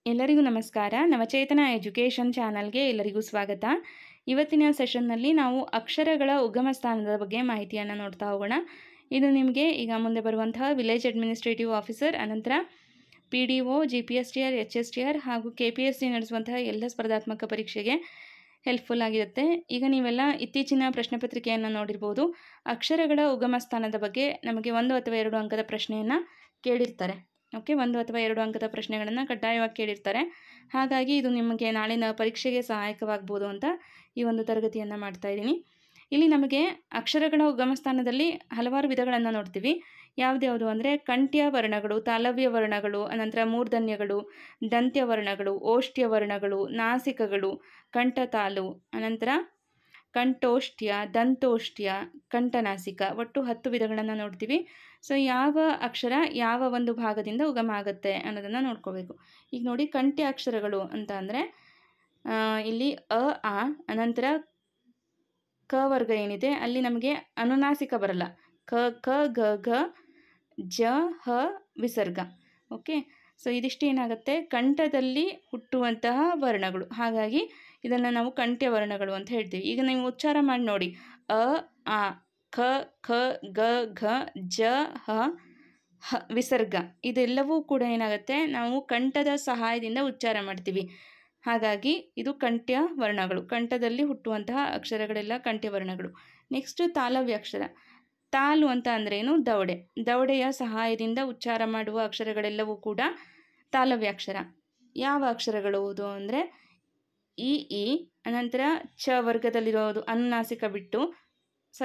ಎಲ್ಲರಿಗೂ ನಮಸ್ಕಾರ. ನವಚೇತನ ಎಜುಕೇಷನ್ ಚಾನಲ್ಗೆ ಎಲ್ಲರಿಗೂ ಸ್ವಾಗತ. ಇವತ್ತಿನ ಸೆಷನ್ನಲ್ಲಿ ನಾವು ಅಕ್ಷರಗಳ ಉಗಮ ಸ್ಥಾನದ ಬಗ್ಗೆ ಮಾಹಿತಿಯನ್ನು ನೋಡ್ತಾ ಹೋಗೋಣ. ಇದು ನಿಮಗೆ ಈಗ ಮುಂದೆ ಬರುವಂತಹ ವಿಲೇಜ್ ಅಡ್ಮಿನಿಸ್ಟ್ರೇಟಿವ್ ಆಫೀಸರ್, ಅನಂತರ PDO, GPSTR, HSTR ಹಾಗೂ KPSC ನಡೆಸುವಂತಹ ಎಲ್ಲ ಸ್ಪರ್ಧಾತ್ಮಕ ಪರೀಕ್ಷೆಗೆ ಹೆಲ್ಪ್ಫುಲ್ ಆಗಿರುತ್ತೆ. ಈಗ ನೀವೆಲ್ಲ ಇತ್ತೀಚಿನ ಪ್ರಶ್ನೆ ಪತ್ರಿಕೆಯನ್ನು ನೋಡಿರ್ಬೋದು. ಅಕ್ಷರಗಳ ಉಗಮ ಸ್ಥಾನದ ಬಗ್ಗೆ ನಮಗೆ 1 ಅಥವಾ 2 ಅಂಕದ ಪ್ರಶ್ನೆಯನ್ನು ಕೇಳಿರ್ತಾರೆ. ಓಕೆ, 1 ಅಥವಾ 2 ಅಂಕದ ಪ್ರಶ್ನೆಗಳನ್ನು ಕಡ್ಡಾಯವಾಗಿ ಕೇಳಿರ್ತಾರೆ. ಹಾಗಾಗಿ ಇದು ನಿಮಗೆ ನಾಳಿನ ಪರೀಕ್ಷೆಗೆ ಸಹಾಯಕವಾಗ್ಬೋದು ಅಂತ ಈ ಒಂದು ತರಗತಿಯನ್ನು ಮಾಡ್ತಾ ಇದ್ದೀನಿ. ಇಲ್ಲಿ ನಮಗೆ ಅಕ್ಷರಗಳ ಉಗಮ ಸ್ಥಾನದಲ್ಲಿ ಹಲವಾರು ವಿಧಗಳನ್ನು ನೋಡ್ತೀವಿ. ಯಾವುದ್ಯಾವುದು ಅಂದರೆ ಕಂಠ್ಯ ವರ್ಣಗಳು, ತಾಲವ್ಯ ವರ್ಣಗಳು, ಅನಂತರ ಮೂರ್ಧನ್ಯಗಳು, ದಂತ್ಯ ವರ್ಣಗಳು, ಓಷ್ಟ್ಯ ವರ್ಣಗಳು, ನಾಸಿಕಗಳು, ಕಂಠತಾಲು, ಅನಂತರ ಕಂಠೋಷ್ಟ್ಯ, ದಂತೋಷ್ಟ್ಯ, ಕಂಠನಾಸಿಕ, ಒಟ್ಟು 10 ವಿಧಗಳನ್ನು ನೋಡ್ತೀವಿ. ಸೊ ಯಾವ ಅಕ್ಷರ ಯಾವ ಒಂದು ಭಾಗದಿಂದ ಉಗಮ ಆಗುತ್ತೆ ಅನ್ನೋದನ್ನು ನೋಡ್ಕೋಬೇಕು. ಈಗ ನೋಡಿ, ಕಂಠ್ಯ ಅಕ್ಷರಗಳು ಅಂತ ಅಂದರೆ ಇಲ್ಲಿ ಅ, ಆ, ಅನಂತರ ಕ ವರ್ಗ ಏನಿದೆ ಅಲ್ಲಿ ನಮಗೆ ಅನುನಾಸಿಕ ಬರಲ್ಲ. ಕ, ಕ, ಗ, ಘ, ಜ, ಹ ವಿಸರ್ಗ. ಓಕೆ, ಸೊ ಇದಿಷ್ಟು ಏನಾಗುತ್ತೆ, ಕಂಠದಲ್ಲಿ ಹುಟ್ಟುವಂತಹ ವರ್ಣಗಳು. ಹಾಗಾಗಿ ಇದನ್ನು ನಾವು ಕಂಠ್ಯ ವರ್ಣಗಳು ಅಂತ ಹೇಳ್ತೀವಿ. ಈಗ ನೀವು ಉಚ್ಚಾರ ಮಾಡಿ ನೋಡಿ, ಅ, ಆ, ಖ, ಖ, ಗ, ಘ, ಜ, ಹ, ಹ ವಿಸರ್ಗ. ಇದೆಲ್ಲವೂ ಕೂಡ ಏನಾಗುತ್ತೆ, ನಾವು ಕಂಠದ ಸಹಾಯದಿಂದ ಉಚ್ಚಾರ ಮಾಡ್ತೀವಿ. ಹಾಗಾಗಿ ಇದು ಕಂಠ್ಯ ವರ್ಣಗಳು, ಕಂಠದಲ್ಲಿ ಹುಟ್ಟುವಂತಹ ಅಕ್ಷರಗಳೆಲ್ಲ ಕಂಠ್ಯ ವರ್ಣಗಳು. ನೆಕ್ಸ್ಟ್ ತಾಲವ್ಯಾಕ್ಷರ. ತಾಲು ಅಂತ ಅಂದ್ರೇನು, ದವಡೆ. ದವಡೆಯ ಸಹಾಯದಿಂದ ಉಚ್ಚಾರ ಮಾಡುವ ಅಕ್ಷರಗಳೆಲ್ಲವೂ ಕೂಡ ತಾಲವ್ಯಾಕ್ಷರ. ಯಾವ ಅಕ್ಷರಗಳು ಅಂದರೆ ಈ, ಅನಂತರ ಚ ವರ್ಗದಲ್ಲಿರೋದು ಅನುನಾಸಿಕ ಬಿಟ್ಟು,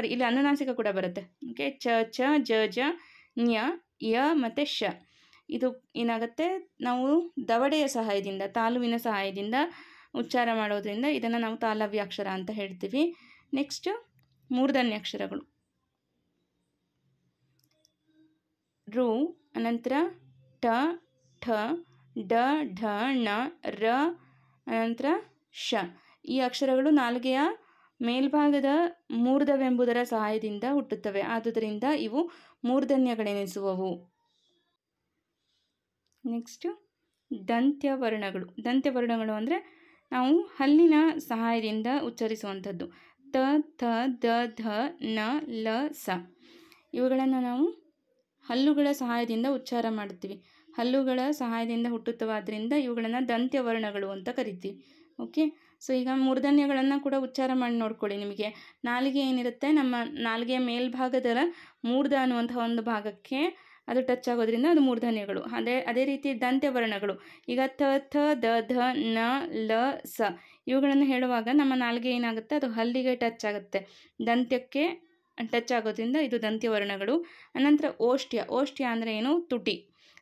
ಇಲ್ಲಿ ಅನುನಾಸಿಕ ಕೂಡ ಬರುತ್ತೆ. ಓಕೆ, ಚ, ಚ, ಜ, ಜ, ನ್ಯ, ಯ ಮತ್ತು ಶ. ಇದು ಏನಾಗುತ್ತೆ, ನಾವು ದವಡೆಯ ಸಹಾಯದಿಂದ, ತಾಲುವಿನ ಸಹಾಯದಿಂದ ಉಚ್ಚಾರ ಮಾಡೋದ್ರಿಂದ ಇದನ್ನು ನಾವು ತಾಲವ್ಯಾಕ್ಷರ ಅಂತ ಹೇಳ್ತೀವಿ. ನೆಕ್ಸ್ಟ್ ಮೂರ್ಧನ್ಯಾಕ್ಷರಗಳು. ರು, ಅನಂತರ ಟ, ಠ, ಡ, ಢ, ಣ, ರ, ಅನಂತರ ಶ. ಈ ಅಕ್ಷರಗಳು ನಾಲಿಗೆಯ ಮೇಲ್ಭಾಗದ ಮೂರ್ಧವೆಂಬುದರ ಸಹಾಯದಿಂದ ಹುಟ್ಟುತ್ತವೆ. ಆದುದರಿಂದ ಇವು ಮೂರ್ಧನ್ಯಗಳೆನಿಸುವವು. ನೆಕ್ಸ್ಟ್ ದಂತ್ಯವರ್ಣಗಳು. ದಂತ್ಯವರ್ಣಗಳು ಅಂದರೆ ನಾವು ಹಲ್ಲಿನ ಸಹಾಯದಿಂದ ಉಚ್ಚರಿಸುವಂಥದ್ದು. ತ, ಥ, ದ, ಧ, ನ, ಲ, ಸ. ಇವುಗಳನ್ನು ನಾವು ಹಲ್ಲುಗಳ ಸಹಾಯದಿಂದ ಉಚ್ಚಾರ ಮಾಡುತ್ತೀವಿ. ಹಲ್ಲುಗಳ ಸಹಾಯದಿಂದ ಹುಟ್ಟುತ್ತವಾದ್ದರಿಂದ ಇವುಗಳನ್ನು ದಂತ್ಯವರ್ಣಗಳು ಅಂತ ಕರಿತೀವಿ. ಓಕೆ, ಸೊ ಈಗ ಮೂರ್ಧನ್ಯಗಳನ್ನು ಕೂಡ ಉಚ್ಚಾರ ಮಾಡಿ ನೋಡ್ಕೊಳ್ಳಿ. ನಿಮಗೆ ನಾಲಿಗೆ ಏನಿರುತ್ತೆ, ನಮ್ಮ ನಾಲಿಗೆಯ ಮೇಲ್ಭಾಗದ ಮೂರ್ಧ ಅನ್ನುವಂತಹ ಒಂದು ಭಾಗಕ್ಕೆ ಅದು ಟಚ್ ಆಗೋದ್ರಿಂದ ಅದು ಮೂರ್ಧನ್ಯಗಳು. ಅದೇ ರೀತಿ ದಂತ್ಯವರ್ಣಗಳು. ಈಗ ಥ, ಥ, ದ, ಧ, ನ, ಲ, ಸ. ಇವುಗಳನ್ನು ಹೇಳುವಾಗ ನಮ್ಮ ನಾಲಿಗೆ ಏನಾಗುತ್ತೆ, ಅದು ಹಲ್ಲಿಗೆ ಟಚ್ ಆಗುತ್ತೆ, ದಂತ್ಯಕ್ಕೆ ಟಚ್ ಆಗೋದ್ರಿಂದ ಇದು ದಂತ್ಯವರ್ಣಗಳು. ಅನಂತರ ಓಷ್ಟ್ಯ. ಓಷ್ಟ್ಯ ಅಂದರೆ ಏನು,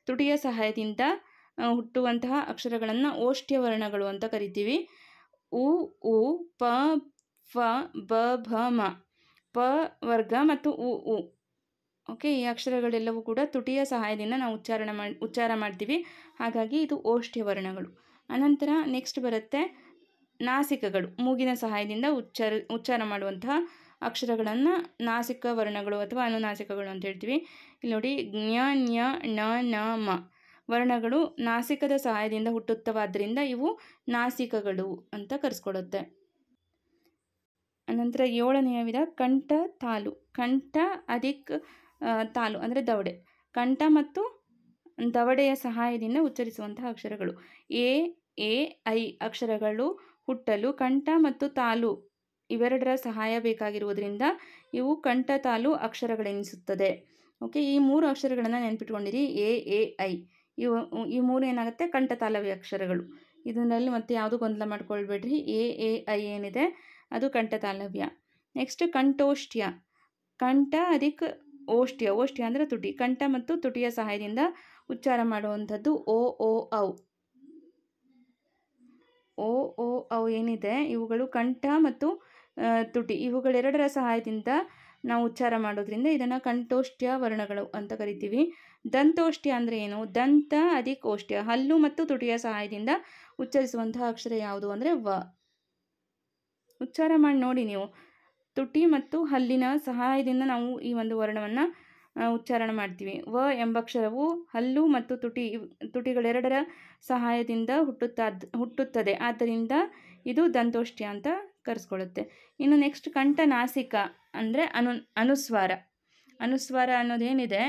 ತುಟಿಯ ಸಹಾಯದಿಂದ ಹುಟ್ಟುವಂತಹ ಅಕ್ಷರಗಳನ್ನು ಓಷ್ಟ್ಯ ವರ್ಣಗಳು ಅಂತ ಕರಿತೀವಿ. ಉ, ಉ, ಪ, ಫ, ಬ, ಭ, ಮ. ಪ ವರ್ಗ ಮತ್ತು ಉ. ಓಕೆ, ಈ ಅಕ್ಷರಗಳೆಲ್ಲವೂ ಕೂಡ ತುಟಿಯ ಸಹಾಯದಿಂದ ನಾವು ಉಚ್ಚಾರ ಮಾಡ್ತೀವಿ. ಹಾಗಾಗಿ ಇದು ಓಷ್ಟ್ಯ ವರ್ಣಗಳು. ಅನಂತರ ನೆಕ್ಸ್ಟ್ ಬರುತ್ತೆ ನಾಸಿಕಗಳು. ಮೂಗಿನ ಸಹಾಯದಿಂದ ಉಚ್ಚಾರ ಮಾಡುವಂತಹ ಅಕ್ಷರಗಳನ್ನು ನಾಸಿಕ ವರ್ಣಗಳು ಅಥವಾ ಅನುನಾಸಿಕಗಳು ಅಂತ ಹೇಳ್ತೀವಿ. ಇಲ್ಲಿ ನೋಡಿ, ಜ್ಞ, ಞ, ಣ, ನ, ಮ ವರ್ಣಗಳು ನಾಸಿಕದ ಸಹಾಯದಿಂದ ಹುಟ್ಟುತ್ತವಾದ್ದರಿಂದ ಇವು ನಾಸಿಕಗಳು ಅಂತ ಕರೆಸ್ಕೊಡುತ್ತೆ. ಅನಂತರ 7ನೆಯ ವಿಧ ಕಂಠ ತಾಲು. ಕಂಠ ಅಧಿಕ್ ತಾಲು ಅಂದರೆ ದವಡೆ. ಕಂಠ ಮತ್ತು ದವಡೆಯ ಸಹಾಯದಿಂದ ಉಚ್ಚರಿಸುವಂತಹ ಅಕ್ಷರಗಳು. ಎ, ಐ ಅಕ್ಷರಗಳು ಹುಟ್ಟಲು ಕಂಠ ಮತ್ತು ತಾಲು ಇವೆರಡರ ಸಹಾಯ ಬೇಕಾಗಿರುವುದರಿಂದ ಇವು ಕಂಠ ತಾಲು ಅಕ್ಷರಗಳೆನಿಸುತ್ತದೆ. ಓಕೆ, ಈ 3 ಅಕ್ಷರಗಳನ್ನು ನೆನ್ಪಿಟ್ಕೊಂಡಿರಿ. ಎ, ಐ ಈ 3 ಏನಾಗುತ್ತೆ, ಕಂಠ ತಾಲವ್ಯ ಅಕ್ಷರಗಳು. ಇದರಲ್ಲಿ ಮತ್ತೆ ಯಾವುದು ಗೊಂದಲ ಮಾಡ್ಕೊಳ್ಬೇಡ್ರಿ. ಎ, ಐ ಏನಿದೆ ಅದು ಕಂಠ ತಾಲವ್ಯ. ನೆಕ್ಸ್ಟ್ ಕಂಠೋಷ್ಟ್ಯ. ಕಂಠ ಅಧಿಕ್ ಓಷ್ಟ್ಯ. ಓಷ್ಟ್ಯ ಅಂದರೆ ತುಟಿ. ಕಂಠ ಮತ್ತು ತುಟಿಯ ಸಹಾಯದಿಂದ ಉಚ್ಚಾರ ಮಾಡುವಂಥದ್ದು ಓ, ಔ. ಓ, ಔ ಏನಿದೆ ಇವುಗಳು ಕಂಠ ಮತ್ತು ತುಟಿ ಇವುಗಳೆರಡರ ಸಹಾಯದಿಂದ ನಾವು ಉಚ್ಚಾರ ಮಾಡೋದ್ರಿಂದ ಇದನ್ನು ಕಂಠೋಷ್ಟ್ಯ ವರ್ಣಗಳು ಅಂತ ಕರಿತೀವಿ. ದಂತೋಷ್ಟ್ಯ ಅಂದರೆ ಏನು, ದಂತ ಅಧಿಕ್ ಓಷ್ಟ್ಯ. ಹಲ್ಲು ಮತ್ತು ತುಟಿಯ ಸಹಾಯದಿಂದ ಉಚ್ಚರಿಸುವಂತಹ ಅಕ್ಷರ ಯಾವುದು ಅಂದರೆ ವ. ಉಚ್ಚಾರ ಮಾಡಿ ನೋಡಿ ನೀವು. ತುಟಿ ಮತ್ತು ಹಲ್ಲಿನ ಸಹಾಯದಿಂದ ನಾವು ಈ ಒಂದು ವರ್ಣವನ್ನು ಉಚ್ಚಾರಣೆ ಮಾಡ್ತೀವಿ. ವ ಎಂಬಕ್ಷರವು ಹಲ್ಲು ಮತ್ತು ತುಟಿಗಳೆರಡರ ಸಹಾಯದಿಂದ ಹುಟ್ಟುತ್ತದೆ. ಆದ್ದರಿಂದ ಇದು ದಂತೋಷ್ಟ್ಯ ಅಂತ ಕರೆಸ್ಕೊಳ್ಳುತ್ತೆ. ಇನ್ನು ನೆಕ್ಸ್ಟ್ ಕಂಠ ನಾಸಿಕ ಅಂದರೆ ಅನುಸ್ವಾರ. ಅನುಸ್ವಾರ ಅನ್ನೋದೇನಿದೆ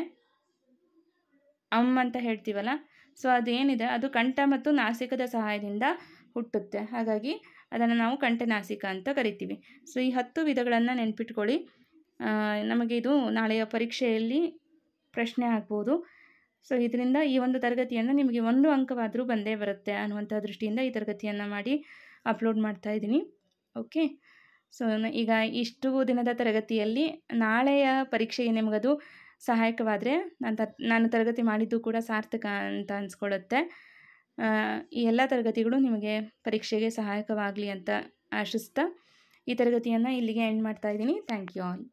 ಅಂತ ಹೇಳ್ತೀವಲ್ಲ, ಸೊ ಅದೇನಿದೆ ಅದು ಕಂಠ ಮತ್ತು ನಾಸಿಕದ ಸಹಾಯದಿಂದ ಹುಟ್ಟುತ್ತೆ. ಹಾಗಾಗಿ ಅದನ್ನು ನಾವು ಕಂಠನಾಸಿಕ ಅಂತ ಕರಿತೀವಿ. ಸೊ ಈ 10 ವಿಧಗಳನ್ನು ನೆನ್ಪಿಟ್ಕೊಳ್ಳಿ. ನಮಗೆ ಇದು ನಾಳೆಯ ಪರೀಕ್ಷೆಯಲ್ಲಿ ಪ್ರಶ್ನೆ ಆಗ್ಬೋದು. ಸೊ ಇದರಿಂದ ಈ ಒಂದು ತರಗತಿಯನ್ನು ನಿಮಗೆ 1 ಅಂಕವಾದರೂ ಬಂದೇ ಬರುತ್ತೆ ಅನ್ನುವಂಥ ದೃಷ್ಟಿಯಿಂದ ಈ ತರಗತಿಯನ್ನು ಮಾಡಿ ಅಪ್ಲೋಡ್ ಮಾಡ್ತಾ ಇದ್ದೀನಿ. ಓಕೆ, ಸೊ ಈಗ ಇಷ್ಟು ದಿನದ ತರಗತಿಯಲ್ಲಿ ನಾಳೆಯ ಪರೀಕ್ಷೆಗೆ ನಿಮಗದು ಸಹಾಯಕವಾದರೆ ನಾನು ತರಗತಿ ಮಾಡಿದ್ದು ಕೂಡ ಸಾರ್ಥಕ ಅಂತ ಅನಿಸ್ಕೊಳ್ಳುತ್ತೆ. ಈ ಎಲ್ಲ ತರಗತಿಗಳು ನಿಮಗೆ ಪರೀಕ್ಷೆಗೆ ಸಹಾಯಕವಾಗಲಿ ಅಂತ ಆಶಿಸ್ತಾ ಈ ತರಗತಿಯನ್ನು ಇಲ್ಲಿಗೆ ಎಂಡ್ ಮಾಡ್ತಾ ಇದ್ದೀನಿ. Thank you all.